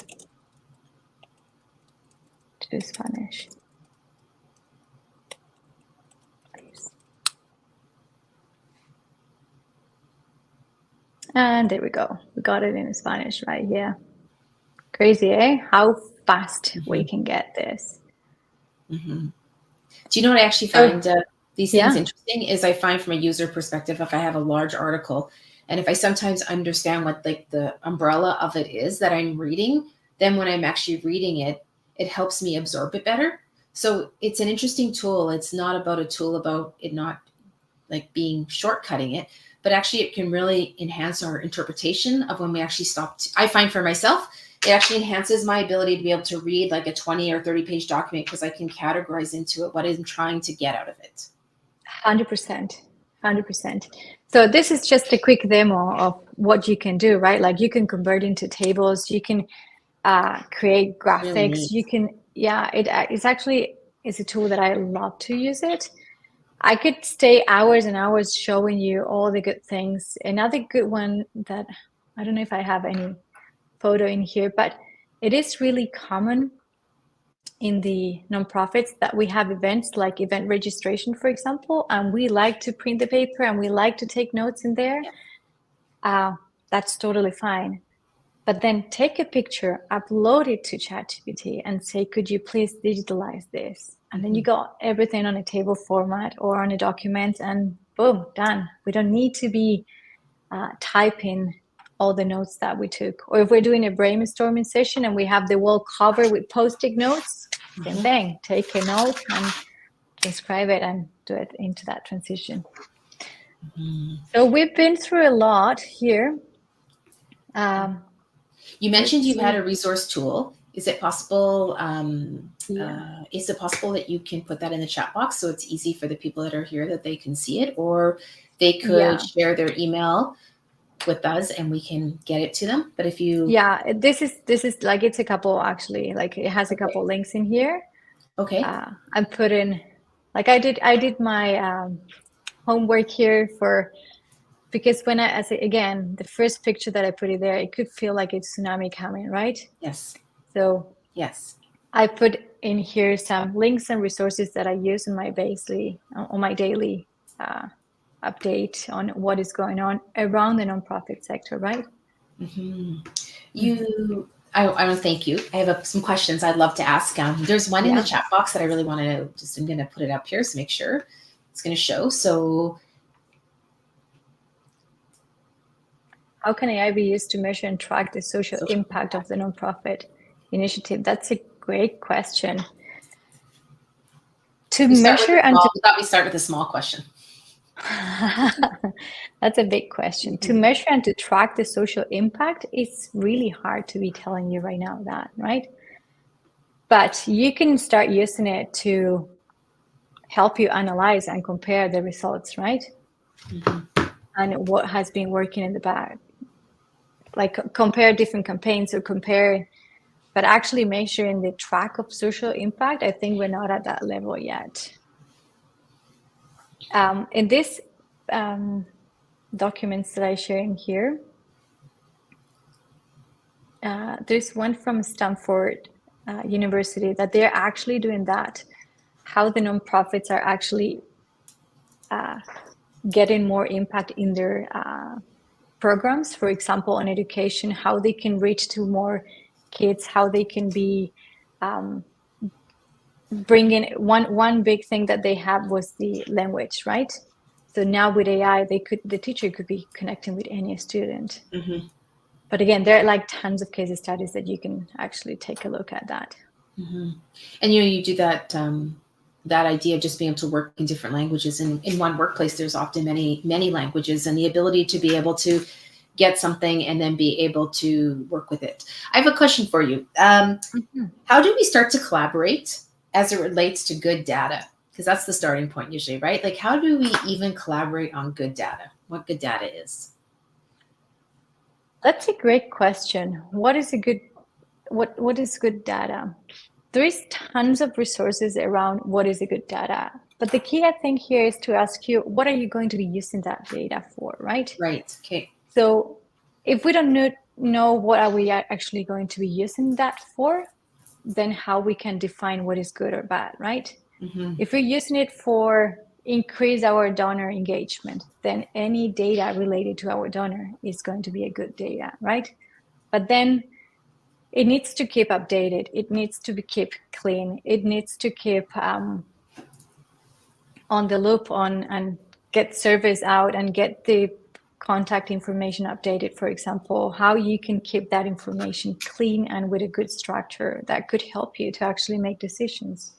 to Spanish. And there we go. We got it in Spanish right here. Crazy, eh? How fast we can get this. Do you know what I actually find these things interesting is I find from a user perspective, if I have a large article and if I sometimes understand what like the umbrella of it is that I'm reading, then when I'm actually reading it, it helps me absorb it better. So it's an interesting tool. It's not about a tool about it not like being shortcutting it, but actually it can really enhance our interpretation of when we actually stop. I find for myself, it actually enhances my ability to be able to read like a 20 or 30 page document because I can categorize into it what I'm trying to get out of it. 100%. 100%. So this is just a quick demo of what you can do, right? Like you can convert into tables, you can create graphics, really you can, it's actually, it's a tool that I love to use it. I could stay hours and hours showing you all the good things. Another good one that, I don't know if I have any photo in here, but it is really common in the nonprofits that we have events like event registration, for example, and we like to print the paper and we like to take notes in there. That's totally fine. But then take a picture, upload it to ChatGPT and say, could you please digitalize this? And then you got everything on a table format or on a document and boom, done. We don't need to be typing all the notes that we took. Or if we're doing a brainstorming session and we have the wall covered with Post-it notes, then bang, take a note and transcribe it and do it into that transition. So we've been through a lot here. You mentioned you had a resource tool. Is it possible? Is it possible that you can put that in the chat box so it's easy for the people that are here that they can see it, or they could share their email with us and we can get it to them? But if you this is like, it's a couple actually, like it has a couple links in here. I'm putting, like I did my homework here because when again, the first picture that I put it there, it could feel like it's tsunami coming, right? Yes. So yes, I put in here some links and resources that I use on my daily update on what is going on around the nonprofit sector, right? I want to thank you. I have some questions I'd love to ask. There's one in the chat box that I really want to I'm going to put it up here to make sure it's going to show. So how can AI be used to measure and track the social impact of the nonprofit initiative? That's a great question. To measure and we start with a small question. That's a big question. To measure and to track the social impact, it's really hard to be telling you right now that, right? But you can start using it to help you analyze and compare the results, right? And what has been working in the back. Like compare different campaigns or but actually measuring the track of social impact, I think we're not at that level yet. In this documents that I share in here, there's one from Stanford University that they're actually doing that, how the nonprofits are actually getting more impact in their programs, for example, on education, how they can reach to more kids, how they can be bringing one big thing that they have was the language, right? So now with AI, the teacher could be connecting with any student. But again, there are like tons of case studies that you can actually take a look at that. And you do that that idea of just being able to work in different languages. And in one workplace, there's often many languages, and the ability to be able to get something and then be able to work with it. I have a question for you. How do we start to collaborate as it relates to good data? Because that's the starting point usually, right? Like, how do we even collaborate on good data? What good data is? That's a great question. What is good data? There is tons of resources around what is a good data. But the key, I think, here is to ask you, what are you going to be using that data for, right? Right. Okay. So if we don't know what are we actually going to be using that for, then how we can define what is good or bad, right? Mm-hmm. If we're using it for increase our donor engagement, then any data related to our donor is going to be a good data, right? But then it needs to keep updated. It needs to be kept clean. It needs to keep on the loop on and get surveys out and get the contact information updated, for example, how you can keep that information clean and with a good structure that could help you to actually make decisions.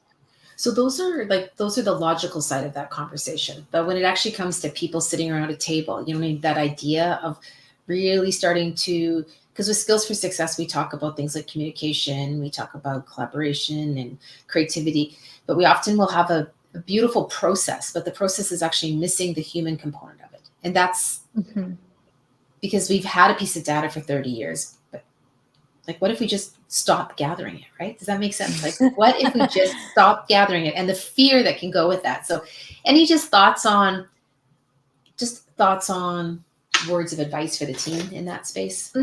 So those are the logical side of that conversation. But when it actually comes to people sitting around a table, you know, that idea of really starting to, because with Skills for Success, we talk about things like communication, we talk about collaboration and creativity, but we often will have a beautiful process, but the process is actually missing the human component of it. And that's because we've had a piece of data for 30 years, but like, what if we just stop gathering it, right? Does that make sense? Like, what if we just stop gathering it and the fear that can go with that? So any thoughts on words of advice for the team in that space?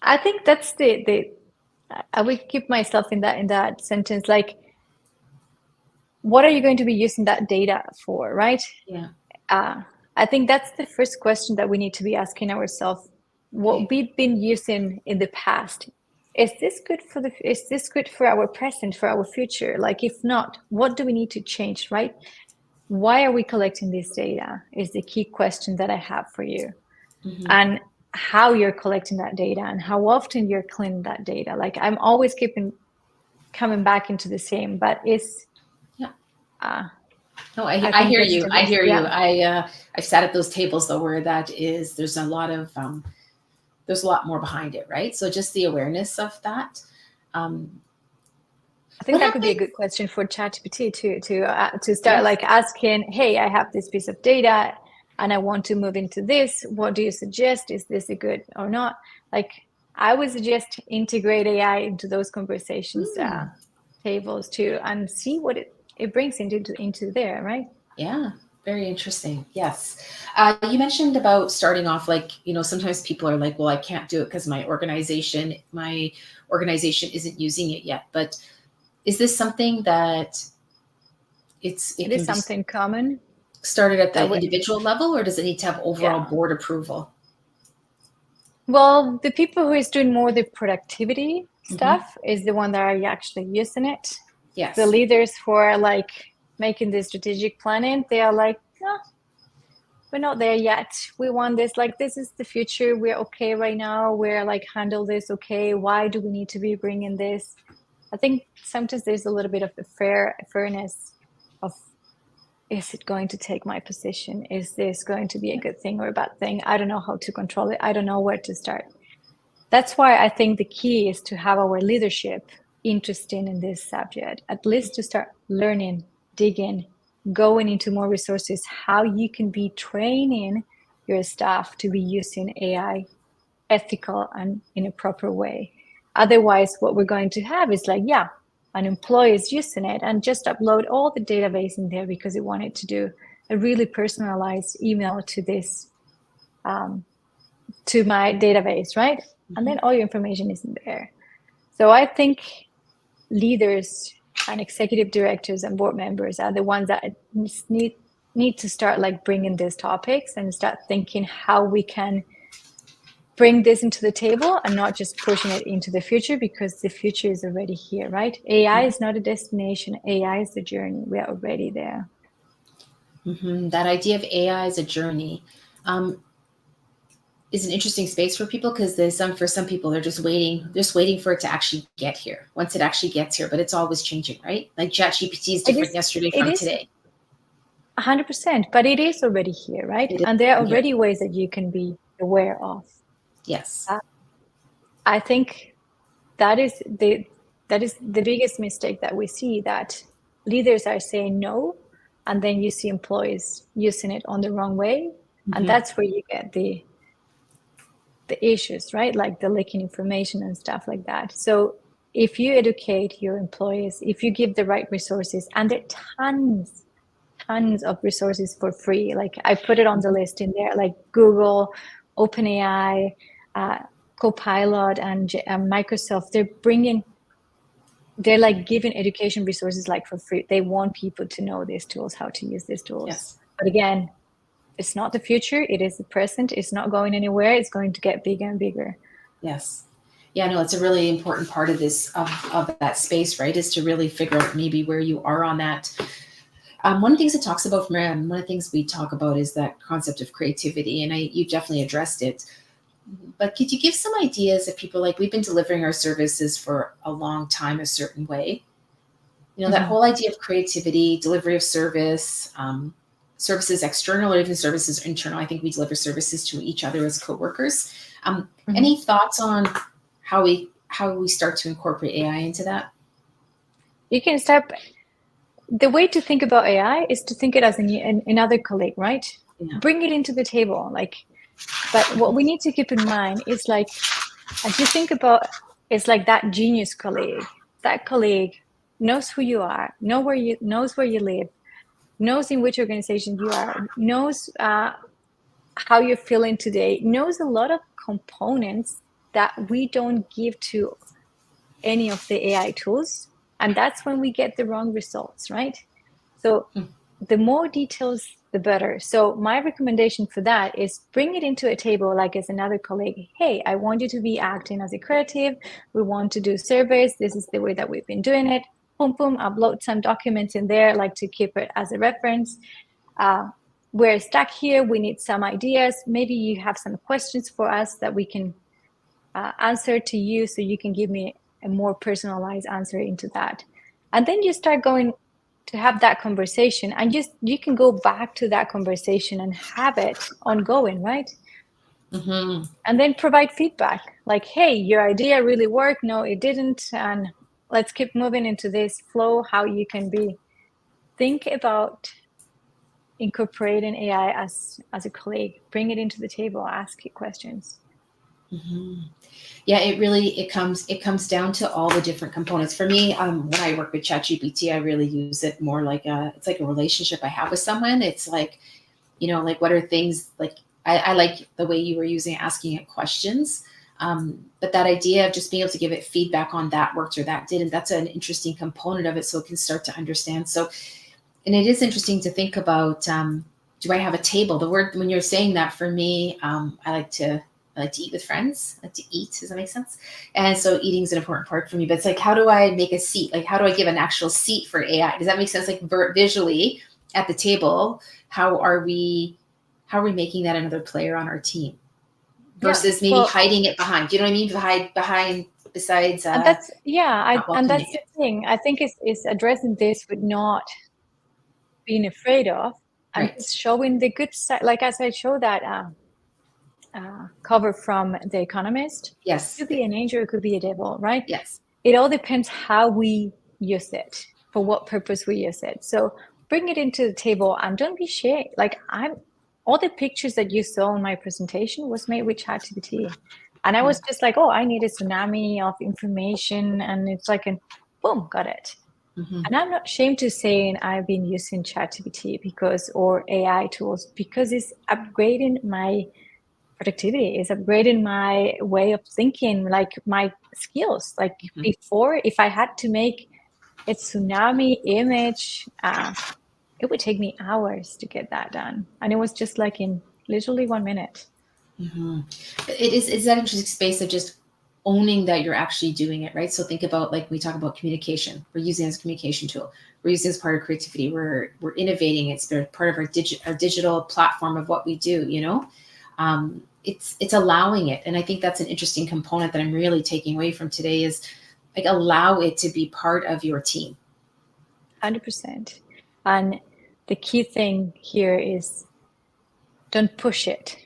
I think that's I would keep myself in that sentence, like, what are you going to be using that data for, right? Yeah. I think that's the first question that we need to be asking ourselves. What we've been using in the past, is this good for our present, for our future? Like, if not, what do we need to change, right? Why are we collecting this data is the key question that I have for you. Mm-hmm. And how you're collecting that data and how often you're cleaning that data. Like, I'm always coming back into the same, but it's no, I hear you. I hear you. I've sat at those tables though where there's a lot more behind it, right? So just the awareness of that. I think that could be a good question for ChatGPT to start, like, asking, hey, I have this piece of data and I want to move into this. What do you suggest? Is this a good or not? Like, I would suggest integrate AI into those conversations tables too, and see what it brings into there, right? Yeah, very interesting. Yes. You mentioned about starting off, like, you know, sometimes people are like, well, I can't do it because my organization isn't using it yet. But is this something that it is something common started at the individual level, or does it need to have overall board approval? Well, the people who is doing more the productivity stuff is the one that are actually using it. Yes. The leaders who are like making the strategic planning, they are like, no, we're not there yet. We want this, like, this is the future. We're okay right now. We're like, handle this okay. Why do we need to be bringing this? I think sometimes there's a little bit of the fairness of, is it going to take my position? Is this going to be a good thing or a bad thing? I don't know how to control it. I don't know where to start. That's why I think the key is to have our leadership interested in this subject, at least to start learning, digging, going into more resources, how you can be training your staff to be using AI ethical and in a proper way. Otherwise, what we're going to have is like, an employee is using it and just upload all the database in there because it wanted to do a really personalized email to this, to my database, right? And then all your information is in there. So I think leaders and executive directors and board members are the ones that need to start like bringing these topics and start thinking how we can bring this into the table and not just pushing it into the future, because the future is already here, right? AI is not a destination. AI is the journey. We are already there. That idea of AI as a journey is an interesting space for people, because for some people, they're just waiting for it to actually get here. Once it actually gets here, but it's always changing, right? Like ChatGPT is different yesterday from today. 100%, but it is already here, right? And there are already ways that you can be aware of. Yes. I think that is the biggest mistake that we see, that leaders are saying no, and then you see employees using it on the wrong way. And that's where you get the issues, right? Like the leaking information and stuff like that. So if you educate your employees, if you give the right resources, and there are tons of resources for free. Like I put it on the list in there, like Google, OpenAI, Copilot, and Microsoft. They're like giving education resources like for free. They want people to know these tools, how to use these tools. Yes. But again, it's not the future. It is the present. It's not going anywhere. It's going to get bigger and bigger. Yes. Yeah, no, it's a really important part of this, of that space, right? Is to really figure out maybe where you are on that. One of the things it talks about from one of the things we talk about is that concept of creativity, and you definitely addressed it. But could you give some ideas of people, like we've been delivering our services for a long time a certain way? You know, that whole idea of creativity, delivery of service, services external or even services internal. I think we deliver services to each other as coworkers. Any thoughts on how we start to incorporate AI into that? You can start. The way to think about AI is to think it as another colleague, right? Yeah. Bring it into the table, but what we need to keep in mind is like, as you think about, it's like that genius colleague. That colleague knows who you are, knows where you live, knows in which organization you are, knows how you're feeling today, knows a lot of components that we don't give to any of the AI tools. And that's when we get the wrong results, right? So the more details, the better. So my recommendation for that is bring it into a table, like as another colleague. Hey, I want you to be acting as a creative. We want to do surveys. This is the way that we've been doing it. Boom, boom, upload some documents in there, like to keep it as a reference. We're stuck here. We need some ideas. Maybe you have some questions for us that we can answer to you, so you can give me a more personalized answer into that. And then you start going to have that conversation, and you can go back to that conversation and have it ongoing, right? And then provide feedback, like, hey, your idea really worked. No, it didn't. And let's keep moving into this flow, how you can think about incorporating AI as a colleague, bring it into the table, ask it questions. Yeah, it comes down to all the different components. For me, when I work with ChatGPT, I really use it more like it's like a relationship I have with someone. It's like, you know, like what are things like, I like the way you were using asking it questions. But that idea of just being able to give it feedback on that worked or that didn't, that's an interesting component of it, so it can start to understand. So, and it is interesting to think about, do I have a table? The word, when you're saying that, for me, I like to eat with friends. I like to eat. Does that make sense? And so eating is an important part for me. But it's like, how do I make a seat? Like, how do I give an actual seat for AI? Does that make sense? Like visually at the table, how are we making that another player on our team versus maybe hiding it behind? Do you know what I mean? Behind besides. And that's the thing. I think is addressing this with not being afraid of, and it's showing the good side. Like as I show that cover from The Economist. Yes. It could be an angel, it could be a devil, right? Yes. It all depends how we use it, for what purpose we use it. So bring it into the table and don't be shy. Like all the pictures that you saw in my presentation was made with ChatGPT. And I was just like, oh, I need a tsunami of information. And it's like, boom, got it. And I'm not ashamed to say I've been using ChatGPT or AI tools, because it's upgrading my productivity, is upgrading my way of thinking, like my skills. Like before, if I had to make a tsunami image, it would take me hours to get that done. And it was just like in literally 1 minute. It's that interesting space of just owning that you're actually doing it, right? So think about, like, we talk about communication. We're using it as a communication tool. We're using it as part of creativity. We're innovating. It's part of our digital platform of what we do, you know? It's allowing it. And I think that's an interesting component that I'm really taking away from today, is like, allow it to be part of your team. 100%. And the key thing here is don't push it.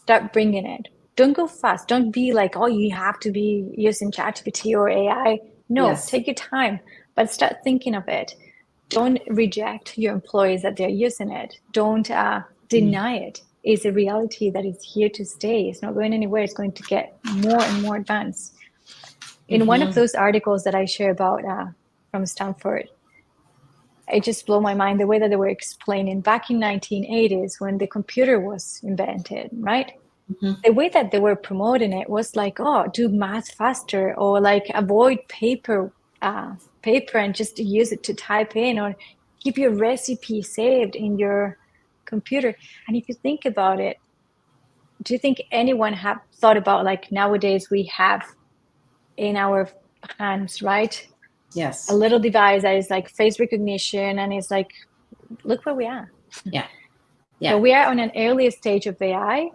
Start bringing it. Don't go fast. Don't be like, oh, you have to be using ChatGPT or AI. No, take your time, but start thinking of it. Don't reject your employees that they're using it. Don't deny it. It's a reality that is here to stay. It's not going anywhere. It's going to get more and more advanced. In one of those articles that I share about from Stanford, it just blew my mind the way that they were explaining back in 1980s when the computer was invented, right? Mm-hmm. The way that they were promoting it was like, oh, do math faster, or like avoid paper and just use it to type in, or keep your recipe saved in your computer. And if you think about it, do you think anyone have thought about, like, nowadays we have in our hands, right, Yes. a little device that is like face recognition, and it's like, look where we are. Yeah. So we are on an earlier stage of AI.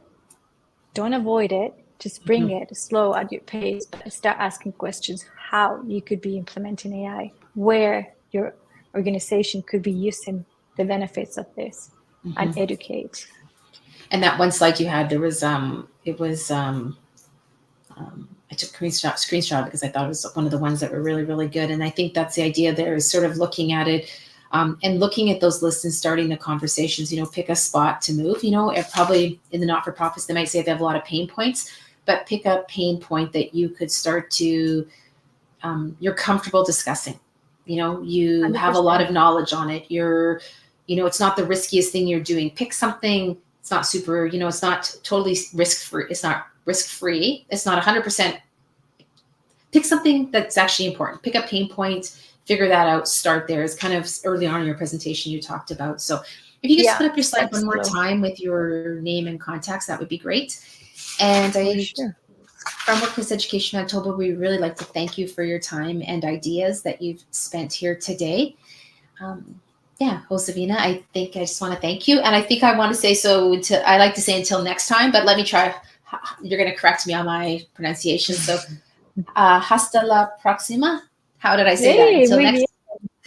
Don't avoid it. Just bring it slow at your pace, but start asking questions how you could be implementing AI, where your organization could be using the benefits of this, and educate. And that one slide you had, there was I took a screenshot because I thought it was one of the ones that were really, really good. And I think that's the idea there, is sort of looking at it and looking at those lists and starting the conversations. Pick a spot to move. Probably in the not-for-profits, they might say they have a lot of pain points, but pick a pain point that you could start to, you're comfortable discussing. You 100%. Have a lot of knowledge on it. It's not the riskiest thing you're doing. Pick something. It's not super, it's not totally risk-free. It's not risk-free. It's not 100%. Pick something that's actually important. Pick a pain point, figure that out, start there. It's kind of early on in your presentation you talked about. So if you could just put up your slide one more time with your name and contacts, that would be great. And from Workplace Education Manitoba, we really like to thank you for your time and ideas that you've spent here today. Josefina, I think I just want to thank you. And I think I want to say, I like to say until next time, but let me try. You're going to correct me on my pronunciation. So hasta la próxima. How did I say that? Until next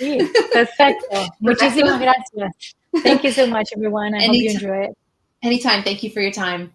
time. Perfecto. Muchísimas gracias. Thank you so much, everyone. I hope you enjoy it. Anytime. Thank you for your time.